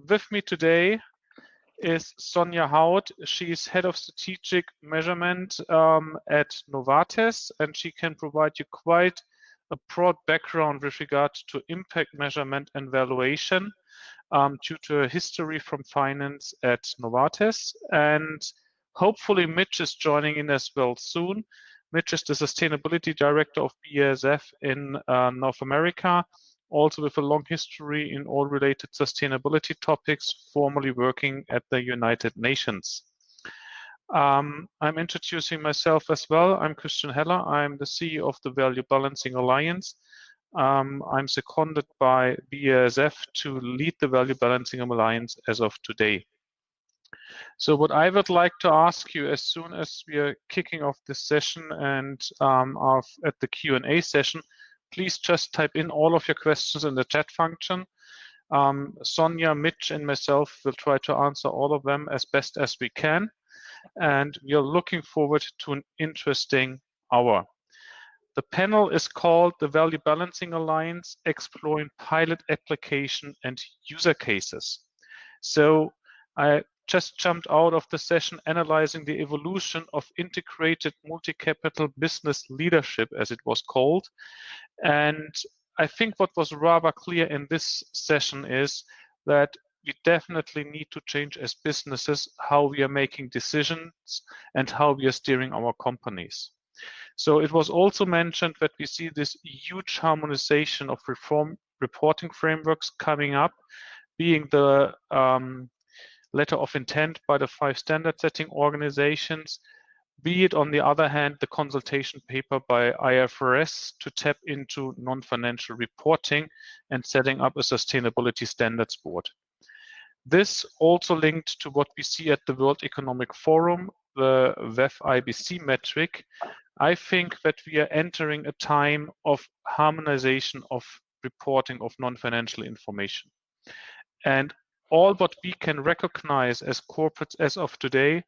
with me today is Sonja Haut. She's Head of Strategic Measurement at Novartis, and she can provide you quite a broad background with regard to impact measurement and valuation due to her history from finance at Novartis. And hopefully Mitch is joining in as well soon. Mitch is the Sustainability Director of BASF in North America, also with a long history in all related sustainability topics, formerly working at the United Nations. I'm introducing myself as well. I'm Christian Heller. I'm the CEO of the Value Balancing Alliance. I'm seconded by BASF to lead the Value Balancing Alliance as of today. So what I would like to ask you as soon as we are kicking off this session and at the Q&A session, please just type in all of your questions in the chat function. Sonja, Mitch, and myself will try to answer all of them as best as we can. And we are looking forward to an interesting hour. The panel is called the Value Balancing Alliance, Exploring Pilot Application and User Cases. So I just jumped out of the session analyzing the evolution of integrated multi-capital business leadership, as it was called. And I think what was rather clear in this session is that we definitely need to change as businesses how we are making decisions and how we are steering our companies. So it was also mentioned that we see this huge harmonization of reporting frameworks coming up, being the letter of intent by the 5 standard setting organizations, be it on the other hand, the consultation paper by IFRS to tap into non-financial reporting and setting up a sustainability standards board. This also linked to what we see at the World Economic Forum, the WEF-IBC metric. I think that we are entering a time of harmonization of reporting of non-financial information. And all what we can recognize as corporates as of today,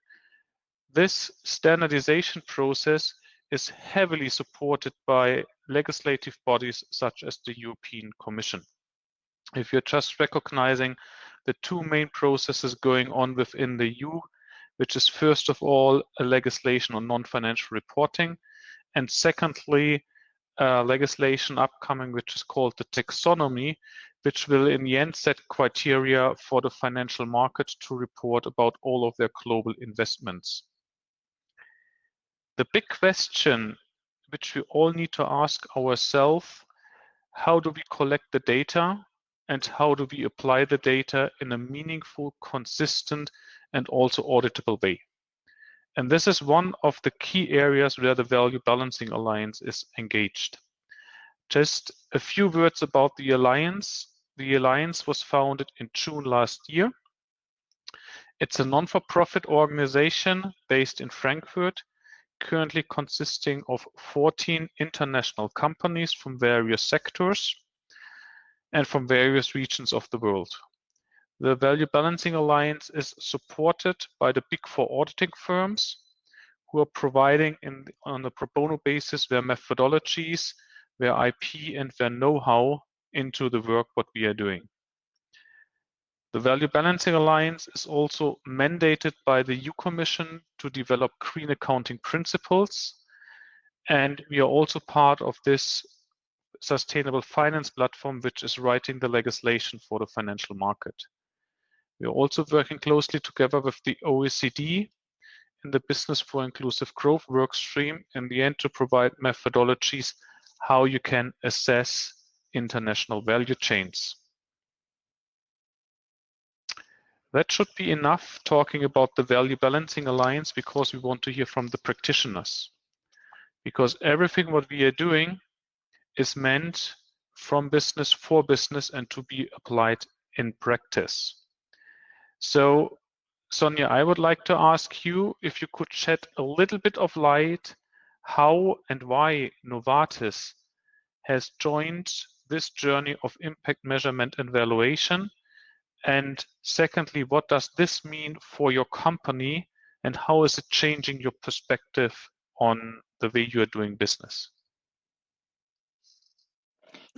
this standardization process is heavily supported by legislative bodies such as the European Commission. If you're just recognizing the 2 main processes going on within the EU, which is first of all a legislation on non-financial reporting, and secondly, legislation upcoming which is called the taxonomy, which will in the end set criteria for the financial market to report about all of their global investments. The big question which we all need to ask ourselves, how do we collect the data and how do we apply the data in a meaningful, consistent, and also auditable way? And this is one of the key areas where the Value Balancing Alliance is engaged. Just a few words about the Alliance. The Alliance was founded in June last year. It's a non-for-profit organization based in Frankfurt, currently consisting of 14 international companies from various sectors and from various regions of the world. The Value Balancing Alliance is supported by the Big 4 auditing firms who are providing on a pro bono basis their methodologies, their IP, and their know-how into the work what we are doing. The Value Balancing Alliance is also mandated by the EU Commission to develop green accounting principles, and we are also part of this sustainable finance platform which is writing the legislation for the financial market. We are also working closely together with the OECD in the Business for Inclusive Growth workstream in the end to provide methodologies how you can assess international value chains. That should be enough talking about the Value Balancing Alliance because we want to hear from the practitioners. Because everything what we are doing is meant from business for business and to be applied in practice. So, Sonja, I would like to ask you if you could shed a little bit of light how and why Novartis has joined this journey of impact measurement and valuation. And secondly, what does this mean for your company and how is it changing your perspective on the way you are doing business?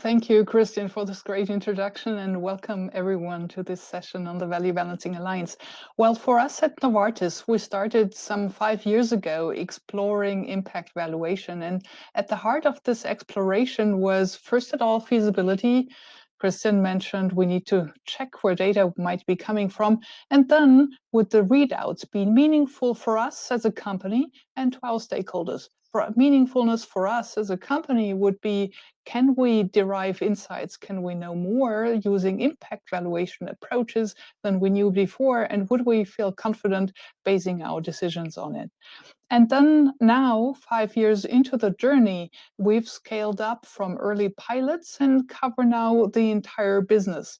Thank you, Christian, for this great introduction, and welcome everyone to this session on the Value Balancing Alliance. Well, for us at Novartis, we started some 5 years ago exploring impact valuation. And at the heart of this exploration was, first of all, feasibility. Christian mentioned we need to check where data might be coming from. And then would the readouts be meaningful for us as a company and to our stakeholders? For meaningfulness for us as a company would be, can we derive insights? Can we know more using impact valuation approaches than we knew before? And would we feel confident basing our decisions on it? And then now, 5 years into the journey, we've scaled up from early pilots and cover now the entire business.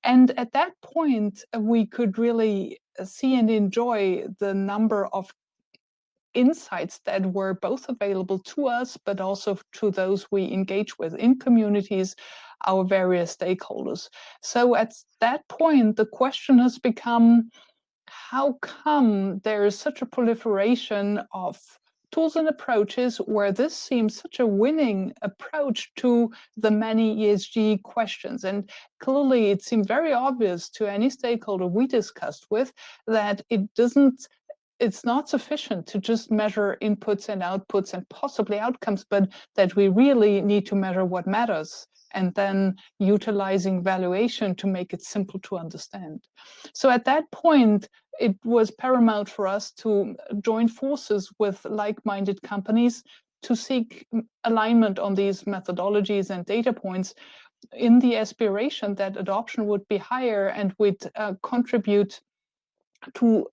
And at that point, we could really see and enjoy the number of insights that were both available to us, but also to those we engage with in communities, our various stakeholders. So at that point, the question has become, how come there is such a proliferation of tools and approaches where this seems such a winning approach to the many ESG questions? And clearly, it seemed very obvious to any stakeholder we discussed with that it's not sufficient to just measure inputs and outputs and possibly outcomes, but that we really need to measure what matters and then utilizing valuation to make it simple to understand. So at that point, it was paramount for us to join forces with like-minded companies to seek alignment on these methodologies and data points in the aspiration that adoption would be higher and would contribute to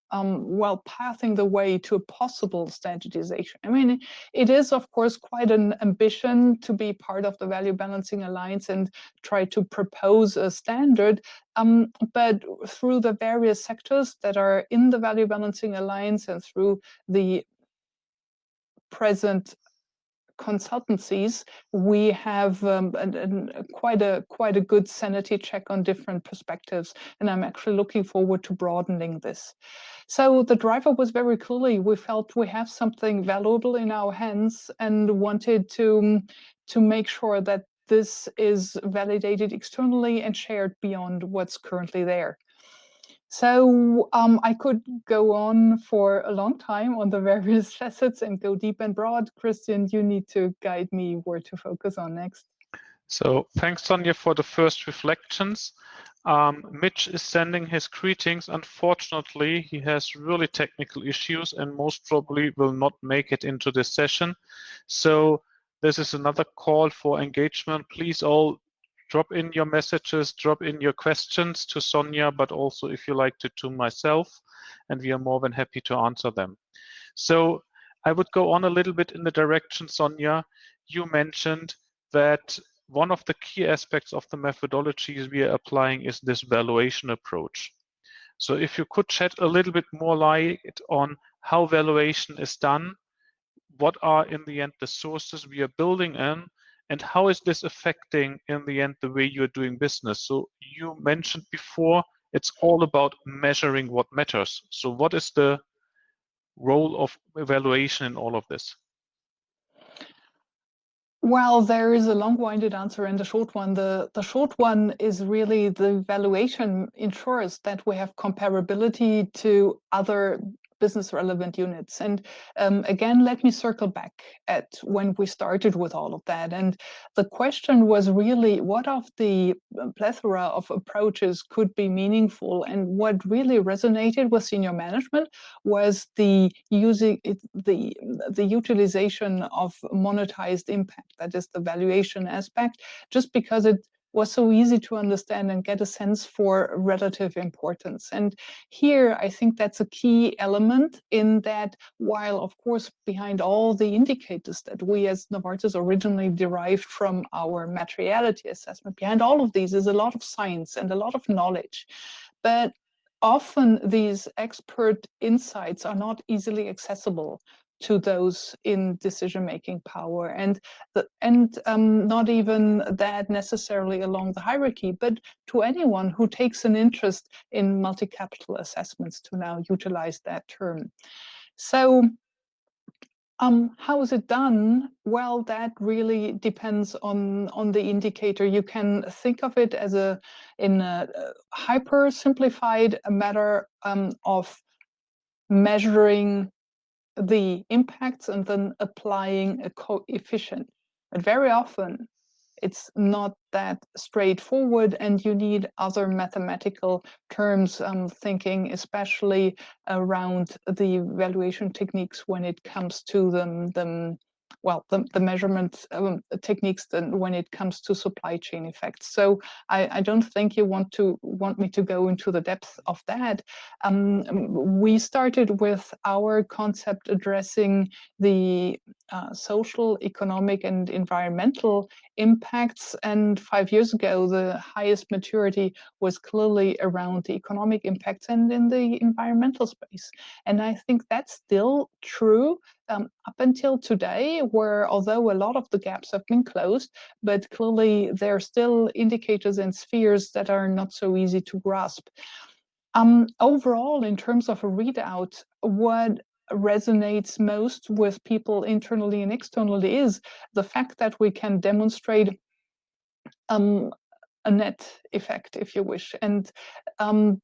pathing the way to a possible standardization. I mean, it is, of course, quite an ambition to be part of the Value Balancing Alliance and try to propose a standard. But through the various sectors that are in the Value Balancing Alliance and through the present consultancies, we have quite a good sanity check on different perspectives, and I'm actually looking forward to broadening this. So the driver was very clearly, we felt we have something valuable in our hands and wanted to make sure that this is validated externally and shared beyond what's currently there. So I could go on for a long time on the various facets and go deep and broad. Christian, you need to guide me where to focus on next. So thanks, Sonia, for the first reflections. Mitch is sending his greetings. Unfortunately, he has really technical issues and most probably will not make it into this session. So this is another call for engagement. Please all drop in your messages, drop in your questions to Sonia, but also if you like to myself, and we are more than happy to answer them. So I would go on a little bit in the direction, Sonia. You mentioned that one of the key aspects of the methodologies we are applying is this valuation approach. So if you could shed a little bit more light on how valuation is done, what are in the end the sources we are building in, and how is this affecting in the end the way you're doing business? So you mentioned before, it's all about measuring what matters. So what is the role of evaluation in all of this? Well, there is a long-winded answer and a short one. The short one is really the valuation ensures that we have comparability to other business relevant units. And again, let me circle back at when we started with all of that. And the question was really, what of the plethora of approaches could be meaningful? And what really resonated with senior management was the utilization of monetized impact, that is the valuation aspect, just because it was so easy to understand and get a sense for relative importance. And here, I think that's a key element in that while, of course, behind all the indicators that we as Novartis originally derived from our materiality assessment, behind all of these is a lot of science and a lot of knowledge. But often these expert insights are not easily accessible to those in decision-making power, and not even that necessarily along the hierarchy, but to anyone who takes an interest in multi-capital assessments, to now utilize that term. So How is it done? Well, that really depends on the indicator. You can think of it as in a hyper simplified matter of measuring the impacts and then applying a coefficient. But very often it's not that straightforward, and you need other mathematical terms, thinking especially around the evaluation techniques when it comes to the measurement techniques when it comes to supply chain effects. So I don't think you want me to go into the depth of that. We started with our concept addressing the social, economic, and environmental impacts. And 5 years ago, the highest maturity was clearly around the economic impacts and in the environmental space. And I think that's still true up until today, where although a lot of the gaps have been closed, but clearly there are still indicators and spheres that are not so easy to grasp. Overall, in terms of a readout, what resonates most with people internally and externally is the fact that we can demonstrate a net effect, if you wish. And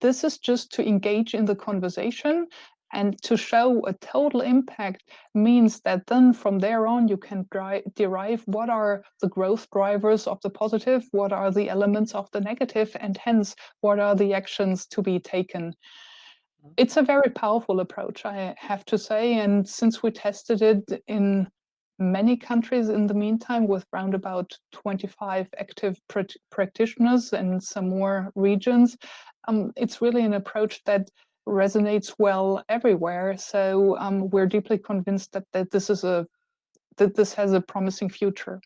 this is just to engage in the conversation, and to show a total impact means that then from there on you can derive what are the growth drivers of the positive, what are the elements of the negative, and hence what are the actions to be taken. It's a very powerful approach, I have to say, and since we tested it in many countries in the meantime, with round about 25 active practitioners and some more regions, it's really an approach that resonates well everywhere. So we're deeply convinced that this has a promising future.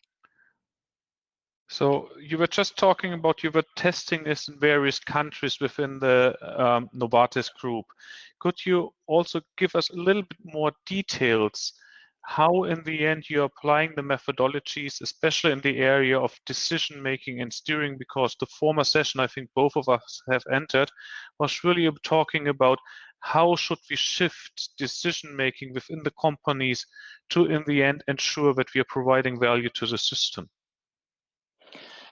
So you were just talking about you were testing this in various countries within the Novartis group. Could you also give us a little bit more details how in the end you're applying the methodologies, especially in the area of decision making and steering, because the former session I think both of us have entered was really talking about how should we shift decision making within the companies to in the end ensure that we are providing value to the system.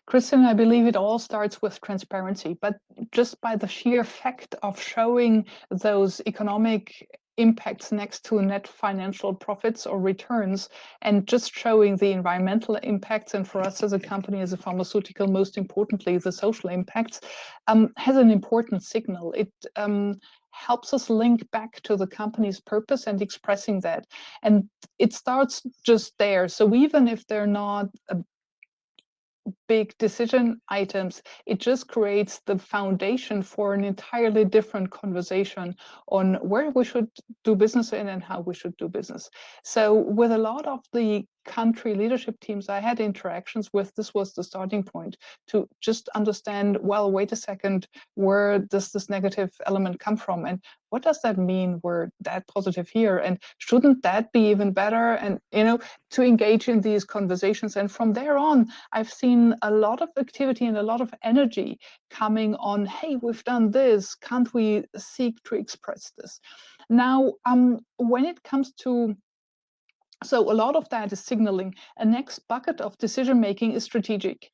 Kristen, I believe it all starts with transparency, but just by the sheer fact of showing those economic impacts next to net financial profits or returns, and just showing the environmental impacts, and for us as a company, as a pharmaceutical, most importantly, the social impacts, has an important signal. It helps us link back to the company's purpose and expressing that. And it starts just there. So even if they're not big decision items, it just creates the foundation for an entirely different conversation on where we should do business in and how we should do business. So with a lot of the country leadership teams I had interactions with, this was the starting point to just understand, well, wait a second, where does this negative element come from? And what does that mean? We're that positive here, and shouldn't that be even better? And, to engage in these conversations. And from there on, I've seen a lot of activity and a lot of energy coming on, hey, we've done this, can't we seek to express this? Now, when it comes to so a lot of that is signaling. A next bucket of decision making is strategic.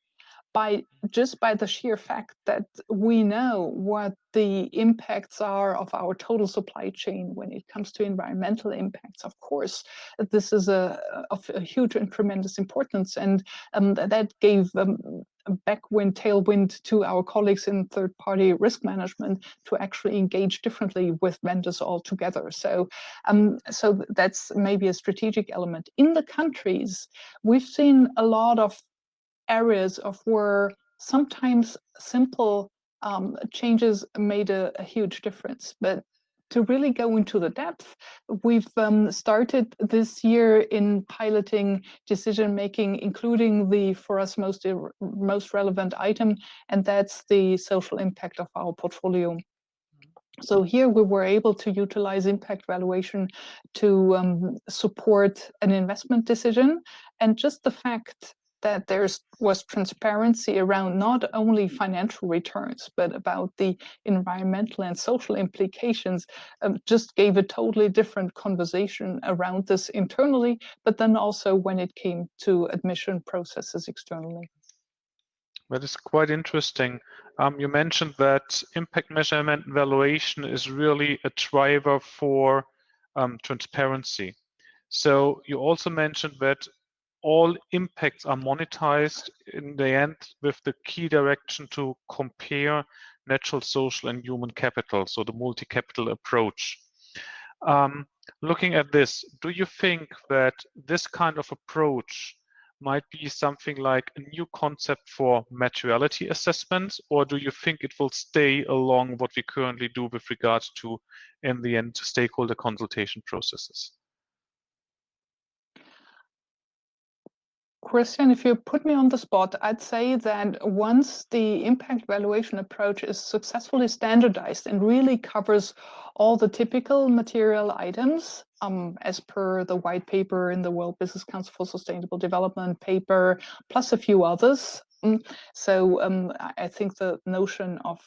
By the sheer fact that we know what the impacts are of our total supply chain when it comes to environmental impacts, of course, this is of a huge and tremendous importance. And that gave backwind, tailwind to our colleagues in third-party risk management to actually engage differently with vendors altogether. So that's maybe a strategic element. In the countries, we've seen a lot of areas of where sometimes simple changes made a huge difference. But to really go into the depth, we've started this year in piloting decision making, including the, for us, most relevant item, and that's the social impact of our portfolio. So here we were able to utilize impact valuation to support an investment decision. And just the fact that was transparency around not only financial returns, but about the environmental and social implications, just gave a totally different conversation around this internally, but then also when it came to admission processes externally. That is quite interesting. You mentioned that impact measurement and valuation is really a driver for transparency. So you also mentioned that all impacts are monetized in the end with the key direction to compare natural, social, and human capital, so the multi-capital approach. Looking at this, do you think that this kind of approach might be something like a new concept for materiality assessments, or do you think it will stay along what we currently do with regards to, in the end, stakeholder consultation processes? Christian, if you put me on the spot, I'd say that once the impact valuation approach is successfully standardized and really covers all the typical material items, as per the white paper in the World Business Council for Sustainable Development paper, plus a few others. So I think the notion of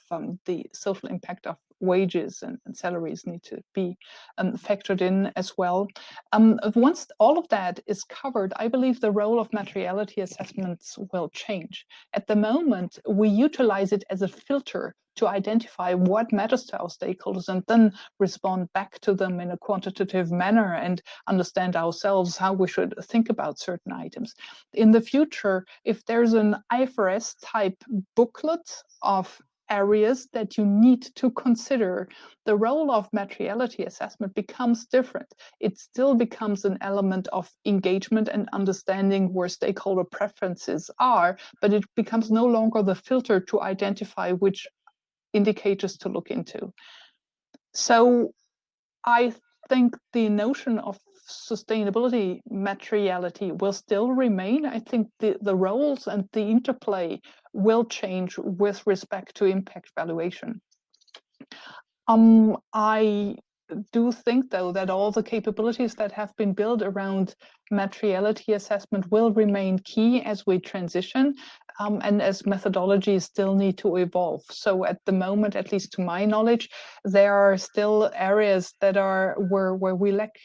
the social impact of wages and salaries need to be factored in as well. Once all of that is covered, I believe the role of materiality assessments will change. At the moment, we utilize it as a filter to identify what matters to our stakeholders and then respond back to them in a quantitative manner and understand ourselves how we should think about certain items. In the future, if there's an IFRS type booklet of areas that you need to consider, the role of materiality assessment becomes different. It still becomes an element of engagement and understanding where stakeholder preferences are, but it becomes no longer the filter to identify which indicators to look into. So I think the notion of sustainability materiality will still remain. I think the roles and the interplay will change with respect to impact valuation. I do think, though, that all the capabilities that have been built around materiality assessment will remain key as we transition, and as methodologies still need to evolve. So at the moment, at least to my knowledge, there are still areas that are where we lack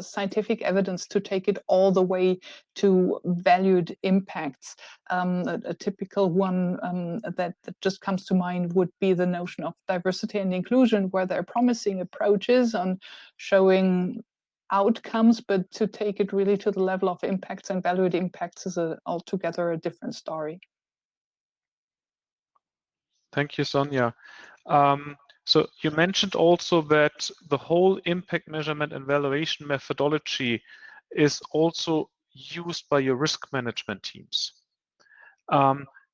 scientific evidence to take it all the way to valued impacts. A typical one that just comes to mind would be the notion of diversity and inclusion, where there are promising approaches on showing outcomes, but to take it really to the level of impacts and valued impacts is altogether a different story. Thank you, Sonia. So you mentioned also that the whole impact measurement and valuation methodology is also used by your risk management teams.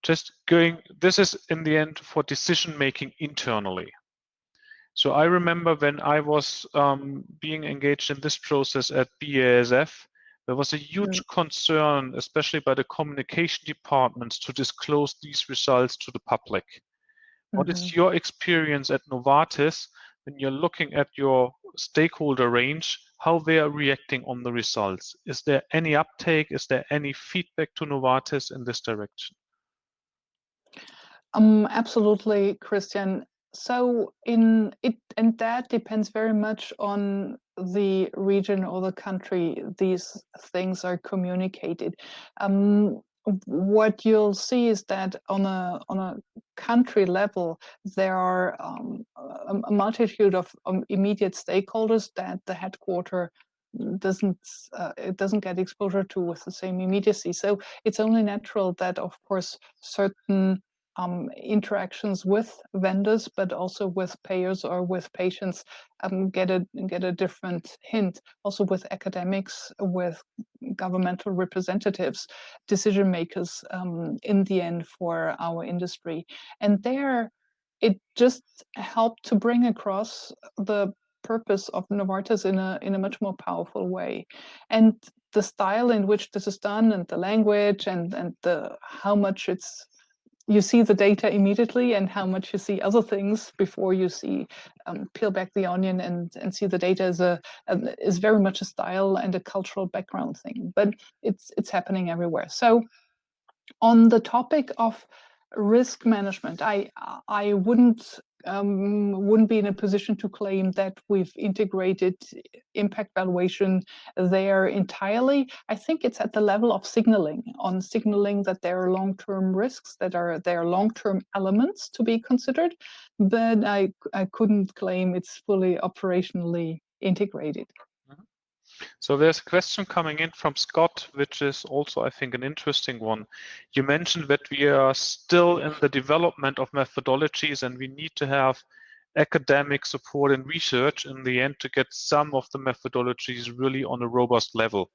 This is in the end for decision making internally. So I remember when I was being engaged in this process at BASF, there was a huge concern, especially by the communication departments, to disclose these results to the public. What is your experience at Novartis when you're looking at your stakeholder range, how they are reacting on the results? Is there any uptake? Is there any feedback to Novartis in this direction? Absolutely, Christian. So and that depends very much on the region or the country these things are communicated. What you'll see is that on a country level, there are a multitude of immediate stakeholders that the headquarter doesn't get exposure to with the same immediacy. So it's only natural that, of course, certain interactions with vendors, but also with payers or with patients, get a different hint. Also with academics, with governmental representatives, decision makers in the end for our industry, and there it just helped to bring across the purpose of Novartis in a much more powerful way, and the style in which this is done, and the language, and the how much you see the data immediately and how much you see other things before you see peel back the onion and see the data is very much a style and a cultural background thing, but it's happening everywhere. So On the topic of risk management, I wouldn't be in a position to claim that we've integrated impact valuation there entirely. I think it's at the level of signaling that there are long-term risks, that there are long-term elements to be considered, but I couldn't claim it's fully operationally integrated. So there's a question coming in from Scott, which is also, I think, an interesting one. You mentioned that we are still in the development of methodologies and we need to have academic support and research in the end to get some of the methodologies really on a robust level.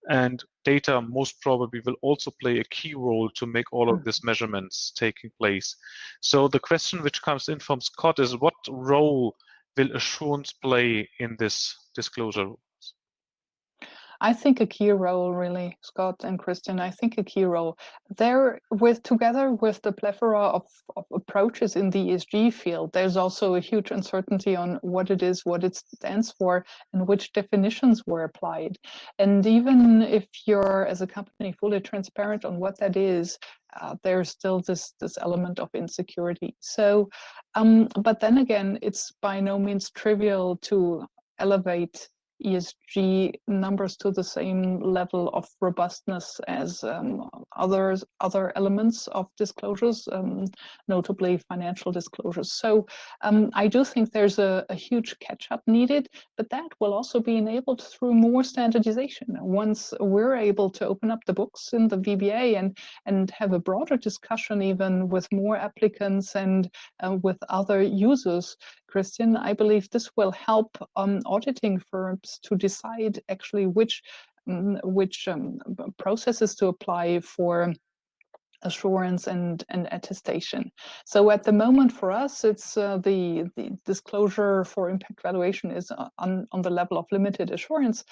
And data most probably will also play a key role to make all of these measurements taking place. So the question which comes in from Scott is, what role will assurance play in this disclosure? I think a key role, really, Scott and Christian. I think a key role there, together with the plethora of approaches in the ESG field. There's also a huge uncertainty on what it is, what it stands for, and which definitions were applied. And even if you're, as a company, fully transparent on what that is, there's still this element of insecurity. So, but then again, it's by no means trivial to elevate ESG numbers to the same level of robustness as other elements of disclosures, notably financial disclosures. So I do think there's a huge catch-up needed, but that will also be enabled through more standardization. Once we're able to open up the books in the VBA and have a broader discussion even with more applicants and with other users, Christian, I believe this will help auditing firms to decide actually which processes to apply for assurance and attestation. So at the moment for us, it's the disclosure for impact valuation is on the level of limited assurance.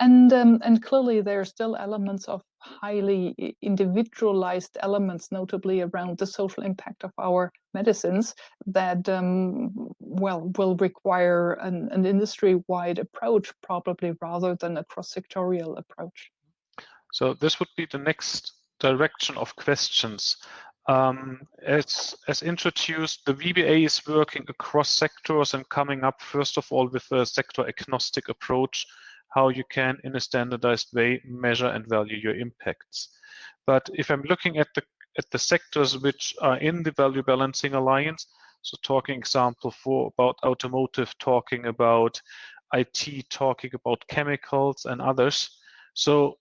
And clearly there are still elements of highly individualized elements, notably around the social impact of our medicines, that will require an industry-wide approach, probably rather than a cross-sectorial approach. So this would be the next direction of questions. As introduced, the VBA is working across sectors and coming up, first of all, with a sector agnostic approach, how you can, in a standardized way, measure and value your impacts. But if I'm looking at the sectors which are in the Value Balancing Alliance, so talking example about automotive, talking about IT, talking about chemicals and others. So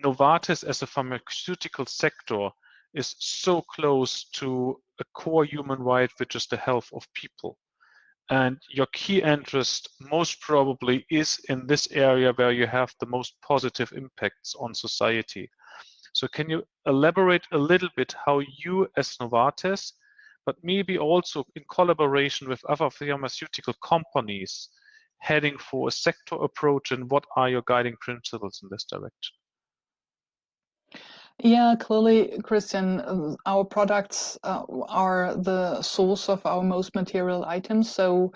Novartis as a pharmaceutical sector is so close to a core human right, which is the health of people. And your key interest most probably is in this area where you have the most positive impacts on society. So can you elaborate a little bit how you as Novartis, but maybe also in collaboration with other pharmaceutical companies, heading for a sector approach, and what are your guiding principles in this direction? Yeah, clearly, Christian, our products are the source of our most material items, so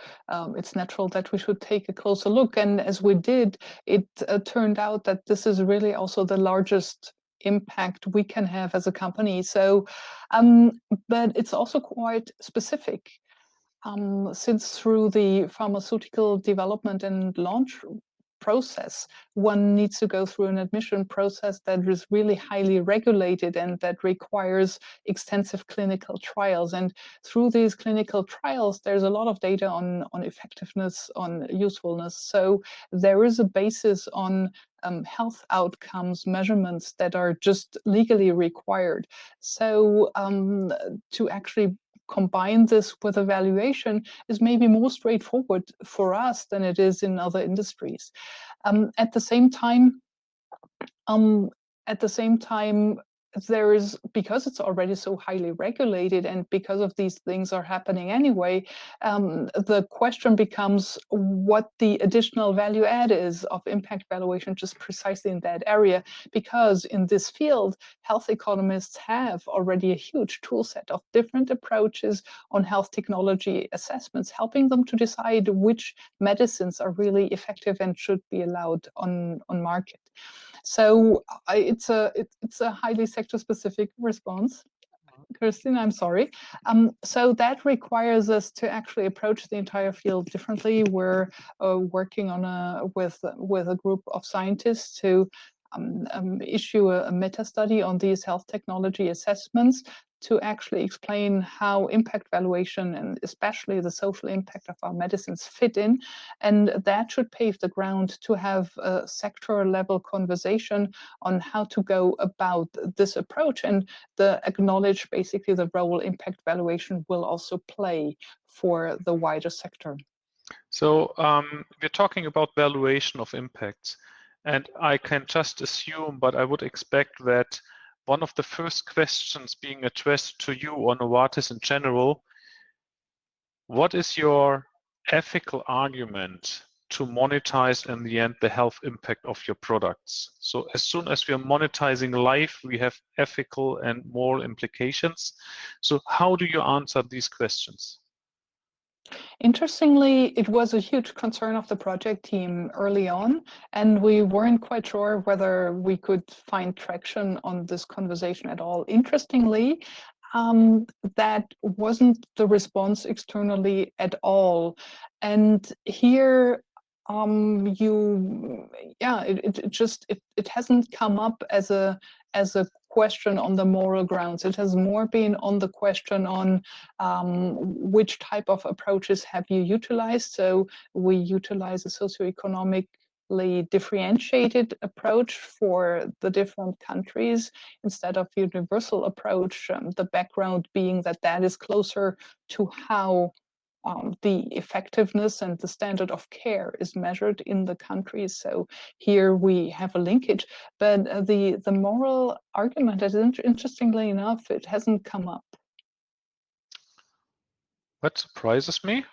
it's natural that we should take a closer look. And as we did, it turned out that this is really also the largest impact we can have as a company. So, but it's also quite specific. Since through the pharmaceutical development and launch process, one needs to go through an admission process that is really highly regulated and that requires extensive clinical trials. And through these clinical trials, there's a lot of data on effectiveness, on usefulness. So there is a basis on health outcomes measurements that are just legally required. So to actually combine this with evaluation is maybe more straightforward for us than it is in other industries. At the same time, there is, because it's already so highly regulated and because of these things are happening anyway, the question becomes what the additional value add is of impact valuation just precisely in that area, because in this field, health economists have already a huge tool set of different approaches on health technology assessments, helping them to decide which medicines are really effective and should be allowed on market. So it's a highly sector-specific response. Christine, I'm sorry. So that requires us to actually approach the entire field differently. We're working on with a group of scientists to issue a meta-study on these health technology assessments to actually explain how impact valuation and especially the social impact of our medicines fit in. And that should pave the ground to have a sector level conversation on how to go about this approach and acknowledge basically the role impact valuation will also play for the wider sector. So we're talking about valuation of impacts. And I can just assume, but I would expect that one of the first questions being addressed to you or Novartis in general, what is your ethical argument to monetize in the end the health impact of your products? So as soon as we are monetizing life, we have ethical and moral implications. So how do you answer these questions? Interestingly, it was a huge concern of the project team early on, and we weren't quite sure whether we could find traction on this conversation at all. Interestingly, that wasn't the response externally at all. And here, it hasn't come up as a question on the moral grounds. It has more been on the question on which type of approaches have you utilized. So we utilize a socioeconomically differentiated approach for the different countries instead of universal approach, the background being that that is closer to how the effectiveness and the standard of care is measured in the countries. So here we have a linkage, but the moral argument, is interestingly enough, it hasn't come up. That surprises me,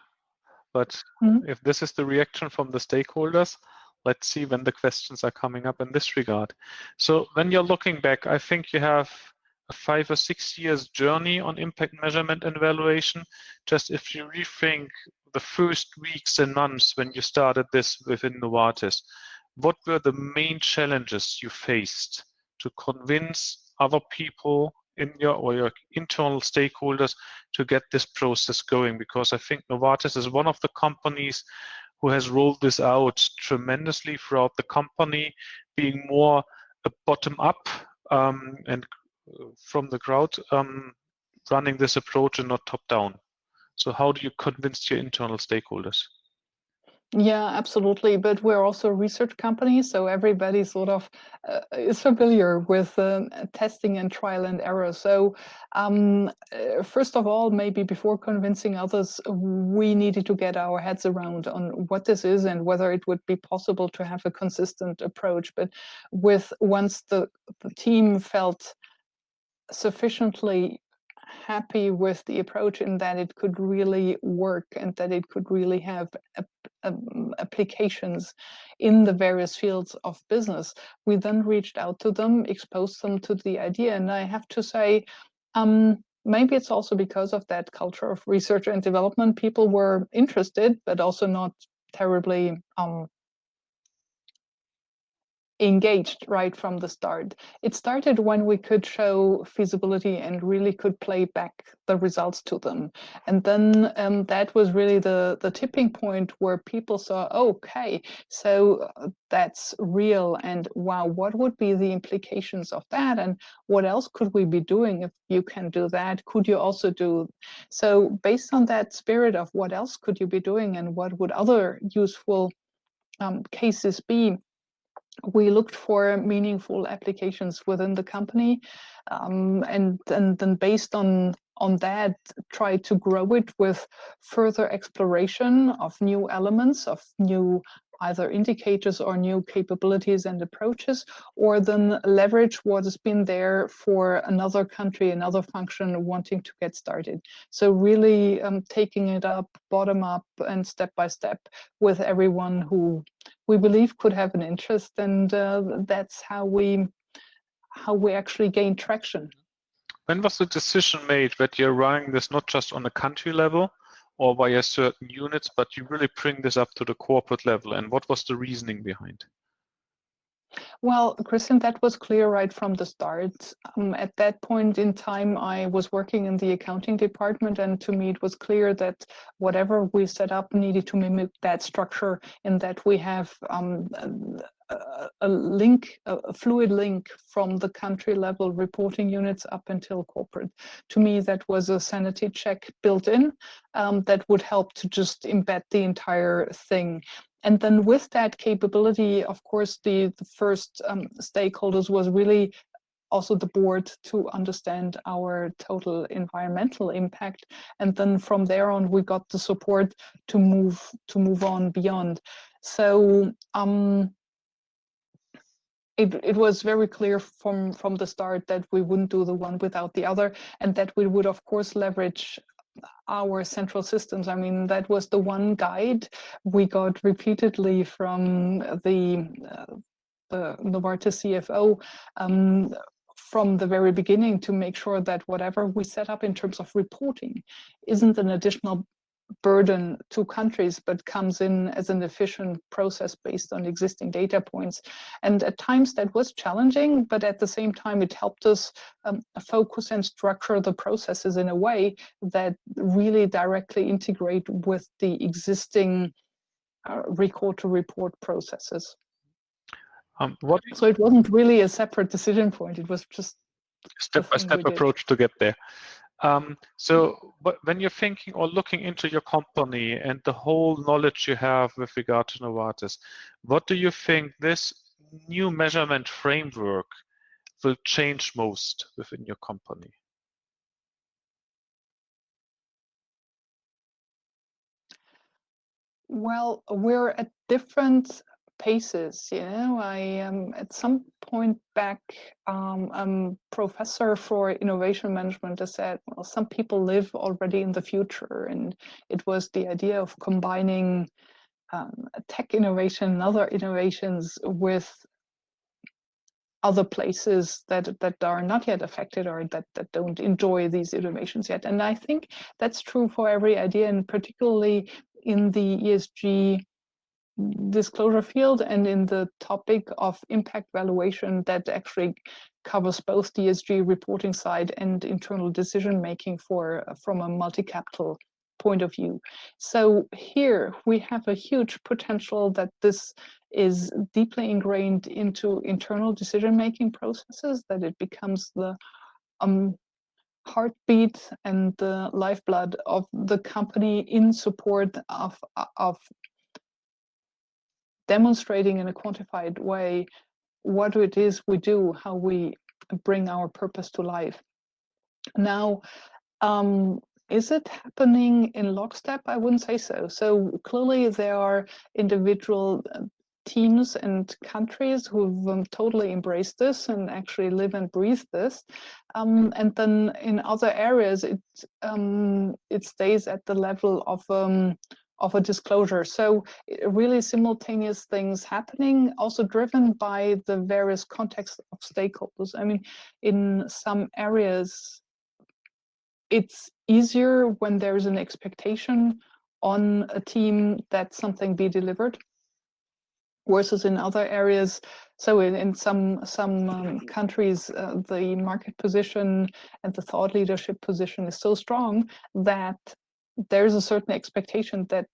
but Mm-hmm. if this is the reaction from the stakeholders, let's see when the questions are coming up in this regard. So when you're looking back, I think you have a 5 or 6 years journey on impact measurement and evaluation. Just if you rethink the first weeks and months when you started this within Novartis, what were the main challenges you faced to convince other people in your internal stakeholders to get this process going? Because I think Novartis is one of the companies who has rolled this out tremendously throughout the company, being more a bottom-up and from the crowd running this approach and not top-down. So how do you convince your internal stakeholders? Yeah, absolutely. But we're also a research company, so everybody sort of is familiar with testing and trial and error. So first of all, maybe before convincing others, we needed to get our heads around on what this is and whether it would be possible to have a consistent approach. But once the team felt sufficiently happy with the approach in that it could really work and that it could really have applications in the various fields of business, we then reached out to them, exposed them to the idea. And I have to say, maybe it's also because of that culture of research and development. People were interested, but also not terribly engaged right from the start. It started when we could show feasibility and really could play back the results to them. And then that was really the tipping point where people saw, okay, so that's real. And wow, what would be the implications of that? And what else could we be doing if you can do that? Could you also do? So based on that spirit of what else could you be doing and what would other useful cases be, we looked for meaningful applications within the company, and then based on that, try to grow it with further exploration of new elements, of new either indicators or new capabilities and approaches, or then leverage what has been there for another country, another function wanting to get started. So really taking it up, bottom up and step by step with everyone who we believe could have an interest, and that's how we actually gain traction. When was the decision made that you're running this not just on a country level or via certain units, but you really bring this up to the corporate level? And what was the reasoning behind? Well, Christian, that was clear right from the start. At that point in time, I was working in the accounting department, and to me, it was clear that whatever we set up needed to mimic that structure, in that we have a link, a fluid link from the country level reporting units up until corporate. To me, that was a sanity check built in that would help to just embed the entire thing. And then with that capability, of course, the first stakeholders was really also the board to understand our total environmental impact. And then from there on, we got the support to move on beyond. So it was very clear from the start that we wouldn't do the one without the other, and that we would, of course, leverage our central systems. I mean, that was the one guide we got repeatedly from the Novartis CFO from the very beginning, to make sure that whatever we set up in terms of reporting isn't an additional burden to countries, but comes in as an efficient process based on existing data points. And at times that was challenging, but at the same time, it helped us focus and structure the processes in a way that really directly integrate with the existing record to report processes. So it wasn't really a separate decision point. It was just step-by-step approach to get there. So when you're thinking or looking into your company and the whole knowledge you have with regard to Novartis, what do you think this new measurement framework will change most within your company? Well, we're at different paces. You know, I at some point back, professor for innovation management has said, well, some people live already in the future, and it was the idea of combining tech innovation and other innovations with other places that are not yet affected, or that don't enjoy these innovations yet. And I think that's true for every idea, and particularly in the ESG disclosure field and in the topic of impact valuation, that actually covers both the ESG reporting side and internal decision making from a multi-capital point of view. So here we have a huge potential that this is deeply ingrained into internal decision making processes, that it becomes the heartbeat and the lifeblood of the company in support of demonstrating in a quantified way what it is we do, how we bring our purpose to life. Now, is it happening in lockstep? I wouldn't say so. So clearly there are individual teams and countries who've totally embraced this and actually live and breathe this. And then in other areas, it stays at the level of a disclosure. So really simultaneous things happening, also driven by the various contexts of stakeholders. I mean, in some areas, it's easier when there's an expectation on a team that something be delivered, versus in other areas. So in some countries, the market position and the thought leadership position is so strong that there's a certain expectation that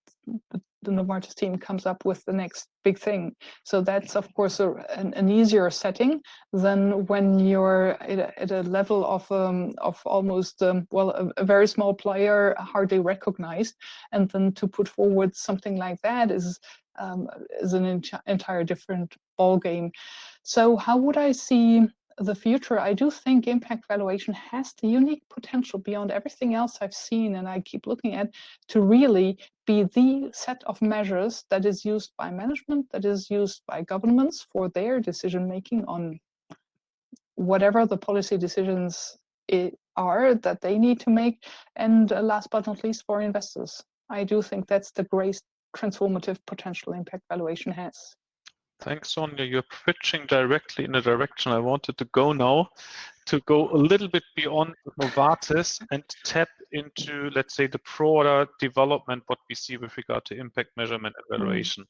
the Novartis team comes up with the next big thing. So that's, of course, an easier setting than when you're at a level of almost, well, a very small player, hardly recognized. And then to put forward something like that is an entire different ballgame. So how would I see the future? I do think impact valuation has the unique potential beyond everything else I've seen and I keep looking at, to really be the set of measures that is used by management, that is used by governments for their decision making on whatever the policy decisions are that they need to make, and last but not least, for investors. I do think that's the great transformative potential impact valuation has. Thanks, Sonia. You're pitching directly in the direction I wanted to go now, to go a little bit beyond Novartis and tap into, let's say, the broader development, what we see with regard to impact measurement and evaluation.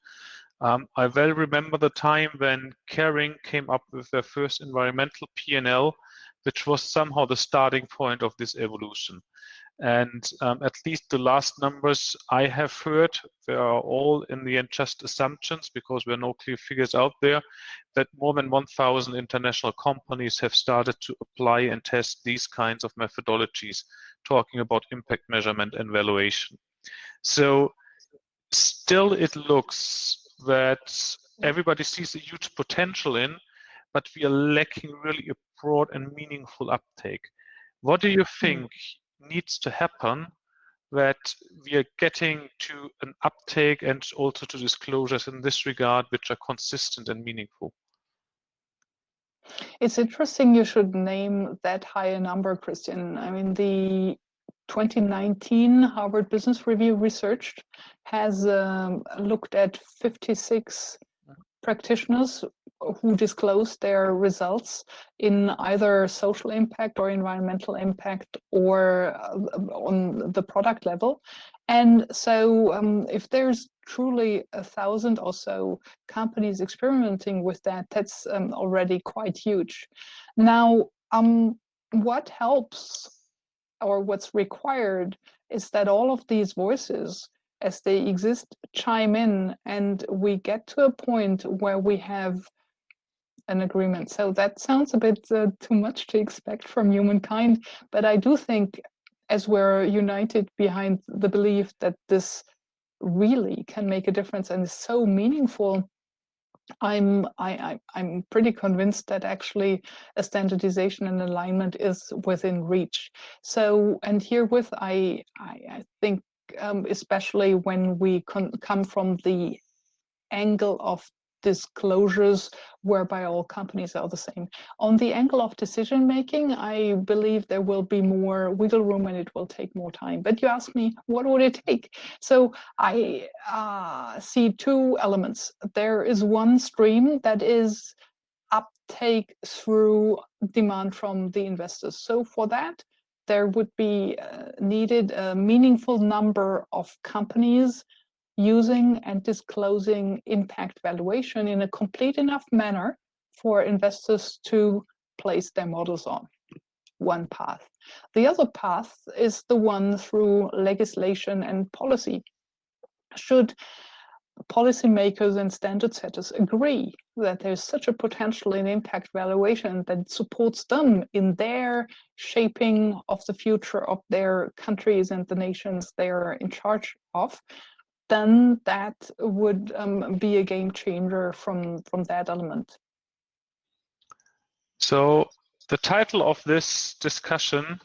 I well remember the time when Kering came up with their first environmental P&L, which was somehow the starting point of this evolution. And at least the last numbers I have heard, they are all in the end just assumptions because there are no clear figures out there, that more than 1,000 international companies have started to apply and test these kinds of methodologies, talking about impact measurement and valuation. So still it looks that everybody sees a huge potential in, but we are lacking really a broad and meaningful uptake. What do you think needs to happen that we are getting to an uptake and also to disclosures in this regard which are consistent and meaningful? It's interesting you should name that high a number, Christian. I mean, the 2019 Harvard Business Review research has looked at 56 practitioners who disclosed their results in either social impact or environmental impact or on the product level. And so if there's truly 1,000 or so companies experimenting with that, that's already quite huge. Now, what helps or what's required is that all of these voices, as they exist, chime in, and we get to a point where we have an agreement. So that sounds a bit too much to expect from humankind, but I do think, as we're united behind the belief that this really can make a difference and is so meaningful, I'm pretty convinced that actually a standardization and alignment is within reach. So, and herewith, I think, especially when we come from the angle of disclosures whereby all companies are the same. On the angle of decision making, I believe there will be more wiggle room and it will take more time. But you ask me, what would it take? So I see two elements. There is one stream that is uptake through demand from the investors. So for that, there would be needed a meaningful number of companies using and disclosing impact valuation in a complete enough manner for investors to place their models on. One path. The other path is the one through legislation and policy. Should policymakers and standard setters agree that there's such a potential in impact valuation that supports them in their shaping of the future of their countries and the nations they are in charge of, then that would be a game changer from that element. So the title of this discussion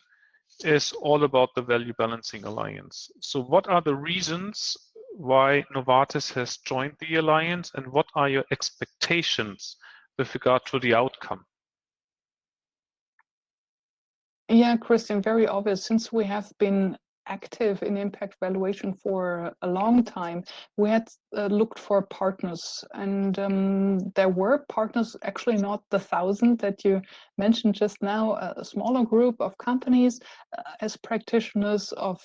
is all about the Value Balancing Alliance. So what are the reasons why Novartis has joined the alliance, and what are your expectations with regard to the outcome? Yeah, Christian, very obvious. Since we have been active in impact valuation for a long time, we had looked for partners, and there were partners, actually not the 1,000 that you mentioned just now, a smaller group of companies as practitioners of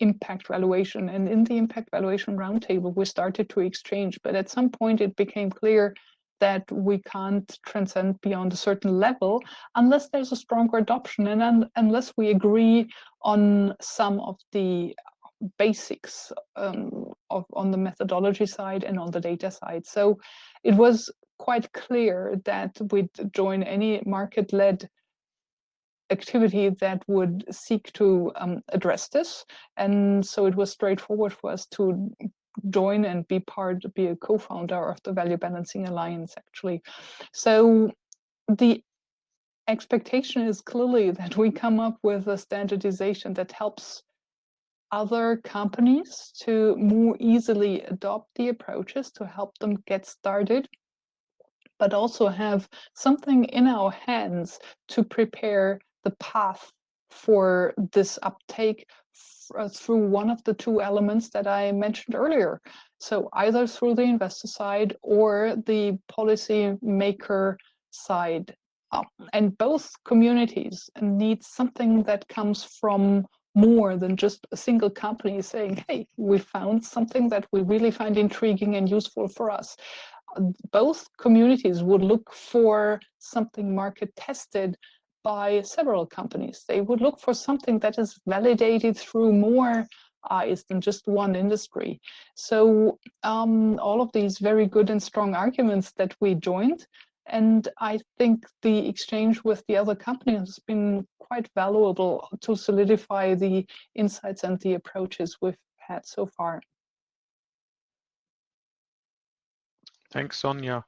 impact valuation. And in the impact valuation roundtable, we started to exchange, but at some point it became clear that we can't transcend beyond a certain level unless there's a stronger adoption and unless we agree on some of the basics on the methodology side and on the data side. So it was quite clear that we'd join any market-led activity that would seek to address this. And so it was straightforward for us to join and be a co-founder of the Value Balancing Alliance, actually. So the expectation is clearly that we come up with a standardization that helps other companies to more easily adopt the approaches to help them get started, but also have something in our hands to prepare the path for this uptake through one of the two elements that I mentioned earlier. So either through the investor side or the policy maker side. And both communities need something that comes from more than just a single company saying, hey, we found something that we really find intriguing and useful for us. Both communities would look for something market tested by several companies. They would look for something that is validated through more eyes than just one industry. So all of these very good and strong arguments that we joined. And I think the exchange with the other companies has been quite valuable to solidify the insights and the approaches we've had so far. Thanks, Sonia.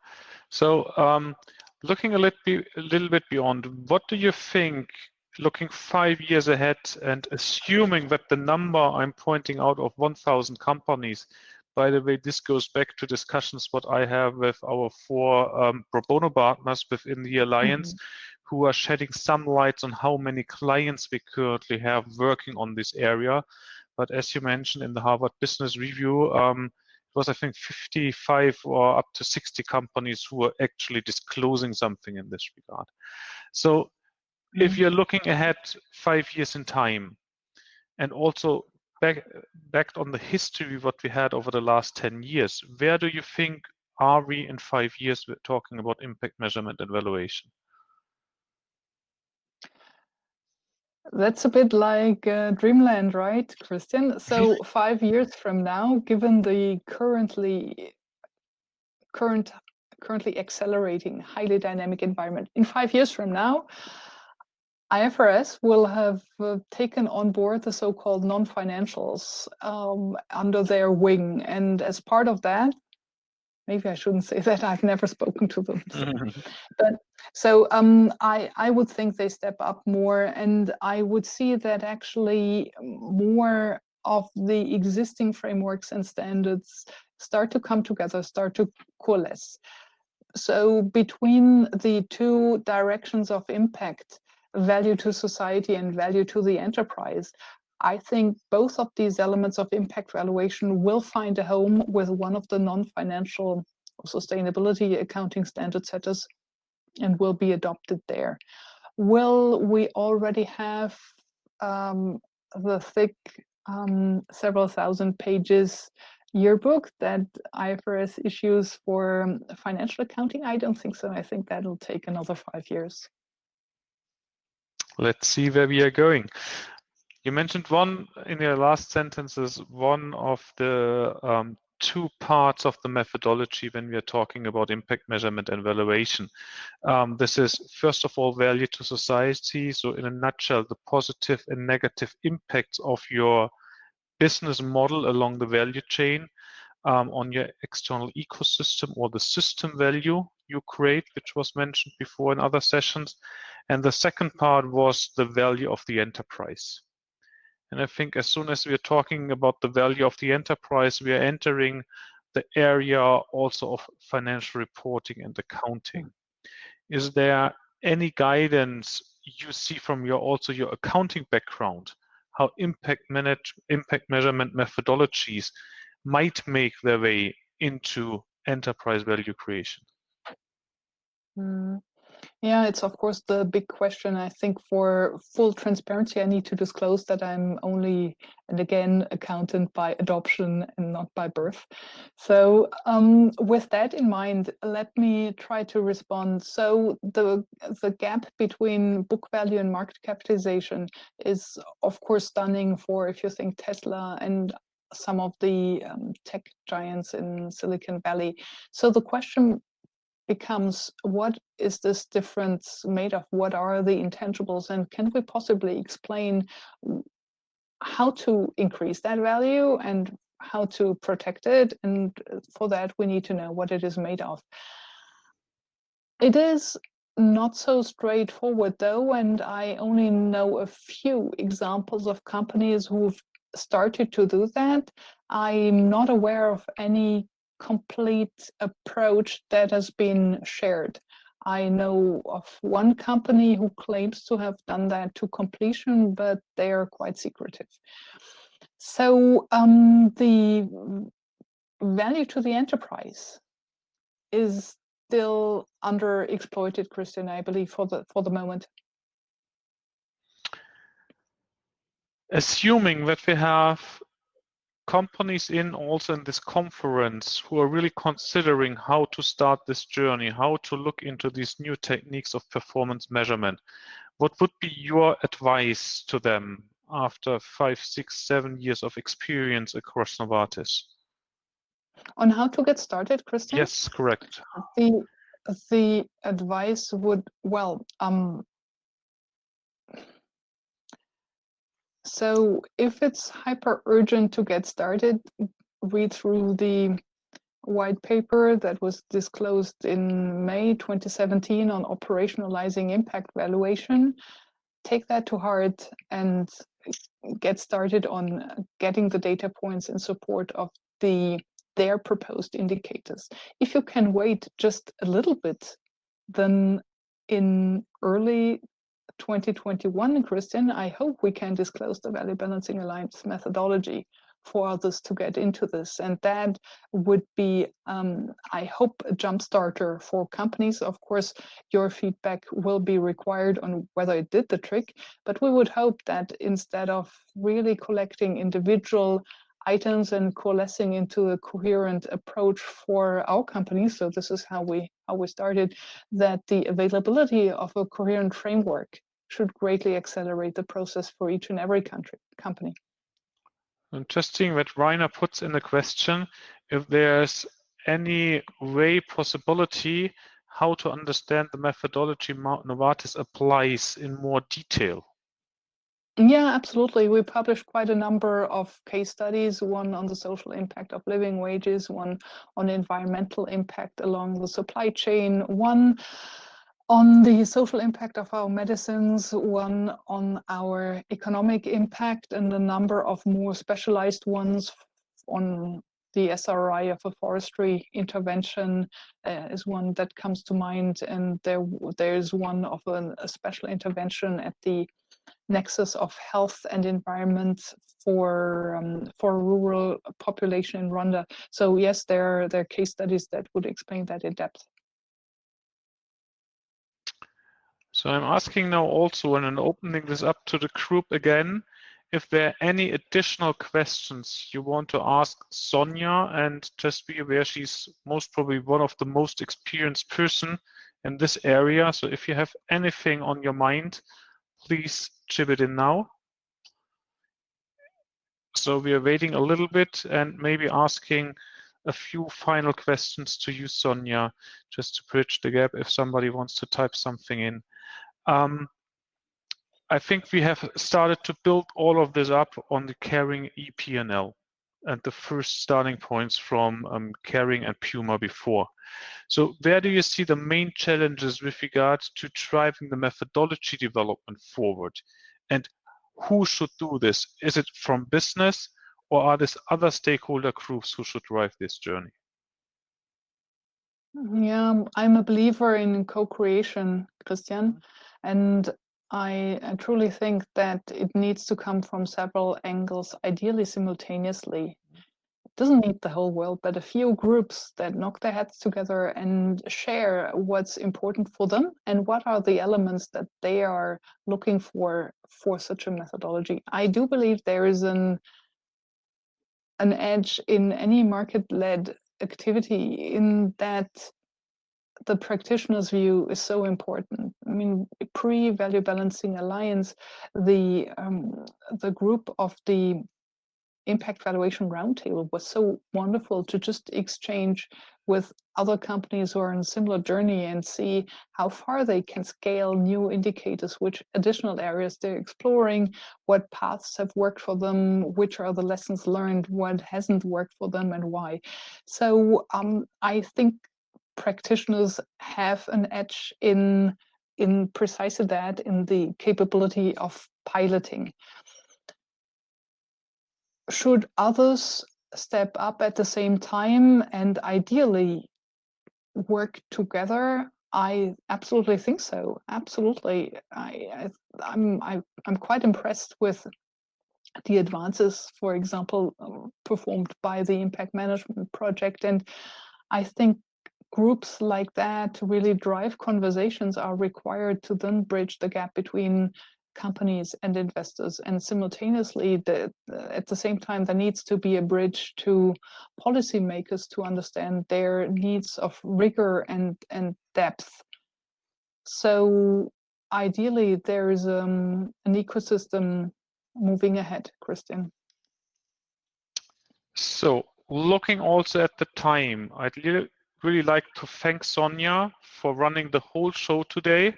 So looking a little bit beyond, what do you think, looking 5 years ahead and assuming that the number I'm pointing out of 1,000 companies, by the way, this goes back to discussions what I have with our 4 pro bono partners within the Alliance, who are shedding some lights on how many clients we currently have working on this area. But as you mentioned in the Harvard Business Review, was, I think, 55 or up to 60 companies who are actually disclosing something in this regard. So if you're looking ahead 5 years in time and also backed on the history what we had over the last 10 years, where do you think are we in 5 years we're talking about impact measurement and evaluation? That's a bit like dreamland, right, Christian? So 5 years from now, given the currently accelerating, highly dynamic environment, in 5 years from now, IFRS will have taken on board the so-called non-financials under their wing. And as part of that, maybe I shouldn't say that, I've never spoken to them. So I would think they step up more, and I would see that actually more of the existing frameworks and standards start to come together, start to coalesce. So between the two directions of impact, value to society and value to the enterprise, I think both of these elements of impact valuation will find a home with one of the non-financial sustainability accounting standard setters and will be adopted there. Will we already have the thick several thousand pages yearbook that IFRS issues for financial accounting? I don't think so. I think that'll take another 5 years. Let's see where we are going. You mentioned one in your last sentences, one of the 2 parts of the methodology when we are talking about impact measurement and evaluation. This is, first of all, value to society. So in a nutshell, the positive and negative impacts of your business model along the value chain on your external ecosystem or the system value you create, which was mentioned before in other sessions. And the second part was the value of the enterprise. And I think as soon as we are talking about the value of the enterprise, we are entering the area also of financial reporting and accounting. Is there any guidance you see from your accounting background, how impact measurement methodologies might make their way into enterprise value creation? Yeah, it's of course the big question. I think for full transparency, I need to disclose that I'm only, and again, accountant by adoption and not by birth. So with that in mind, let me try to respond. So the gap between book value and market capitalization is of course stunning for, if you think Tesla and some of the tech giants in Silicon Valley. So the question becomes, what is this difference made of? What are the intangibles? And can we possibly explain how to increase that value and how to protect it? And for that, we need to know what it is made of. It is not so straightforward though, and I only know a few examples of companies who've started to do that. I'm not aware of any complete approach that has been shared. I know of one company who claims to have done that to completion, but they are quite secretive. So the value to the enterprise is still underexploited, Christian, I believe, for the moment. Assuming that we have companies also in this conference who are really considering how to start this journey, how to look into these new techniques of performance measurement, what would be your advice to them after 5, 6, 7 years of experience across Novartis? On how to get started, Christian? Yes, correct. The advice would, well, so if it's hyper urgent to get started, read through the white paper that was disclosed in May 2017 on operationalizing impact valuation. Take that to heart and get started on getting the data points in support of their proposed indicators. If you can wait just a little bit, then in early 2021, Christian, I hope we can disclose the Value Balancing Alliance methodology for others to get into this. And that would be, I hope, a jump starter for companies. Of course, your feedback will be required on whether it did the trick, but we would hope that instead of really collecting individual items and coalescing into a coherent approach for our company, so this is how we started, that the availability of a coherent framework should greatly accelerate the process for each and every company. Interesting that Rainer puts in the question if there's any way, possibility, how to understand the methodology Novartis applies in more detail. Yeah, absolutely. We published quite a number of case studies, one on the social impact of living wages, one on environmental impact along the supply chain, one on the social impact of our medicines, one on our economic impact, and a number of more specialized ones on the SRI of a forestry intervention is one that comes to mind. And there's one of a special intervention at the nexus of health and environment for rural population in Rwanda. So yes, there are case studies that would explain that in depth. So I'm asking now also, and opening this up to the group again, if there are any additional questions you want to ask Sonia, and just be aware she's most probably one of the most experienced person in this area. So if you have anything on your mind, please chip it in now. So we are waiting a little bit and maybe asking a few final questions to you, Sonia, just to bridge the gap if somebody wants to type something in. I think we have started to build all of this up on the Caring EP&L and the first starting points from Caring and Puma before. So where do you see the main challenges with regards to driving the methodology development forward? And who should do this? Is it from business, or are there other stakeholder groups who should drive this journey? Yeah, I'm a believer in co-creation, Christian, and I truly think that it needs to come from several angles, ideally simultaneously. It doesn't need the whole world, but a few groups that knock their heads together and share what's important for them and what are the elements that they are looking for such a methodology. I do believe there is an edge in any market-led activity in that the practitioner's view is so important. I mean, pre-Value Balancing Alliance, the group of the Impact Valuation Roundtable was so wonderful to just exchange with other companies who are on a similar journey and see how far they can scale new indicators, which additional areas they're exploring, what paths have worked for them, which are the lessons learned, what hasn't worked for them, and why. So I think practitioners have an edge in precisely that, in the capability of piloting. Should others step up at the same time and ideally work together? I absolutely think so. Absolutely. I'm quite impressed with the advances, for example, performed by the Impact Management Project. And I think groups like that to really drive conversations are required to then bridge the gap between companies and investors, and simultaneously at the same time there needs to be a bridge to policymakers to understand their needs of rigor and depth. So ideally there is an ecosystem moving ahead. Christian. So looking also at the time, I'd really like to thank Sonia for running the whole show today.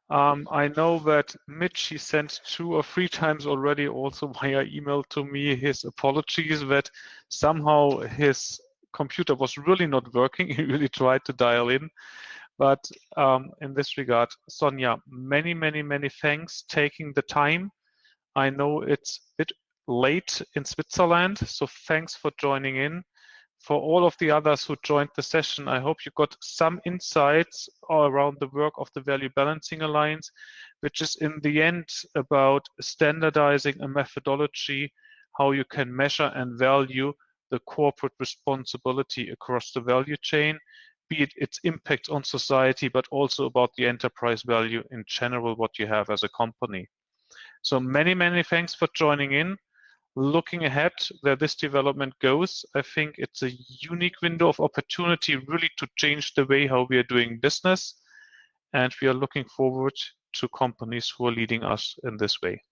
I know that Mitch, he sent 2 or 3 times already also via email to me his apologies that somehow his computer was really not working. He really tried to dial in. But in this regard, Sonia, many thanks taking the time. I know it's a bit late in Switzerland, so thanks for joining in. For all of the others who joined the session, I hope you got some insights around the work of the Value Balancing Alliance, which is in the end about standardizing a methodology, how you can measure and value the corporate responsibility across the value chain, be it its impact on society, but also about the enterprise value in general, what you have as a company. So many thanks for joining in. Looking ahead where this development goes, I think it's a unique window of opportunity really to change the way how we are doing business. And we are looking forward to companies who are leading us in this way.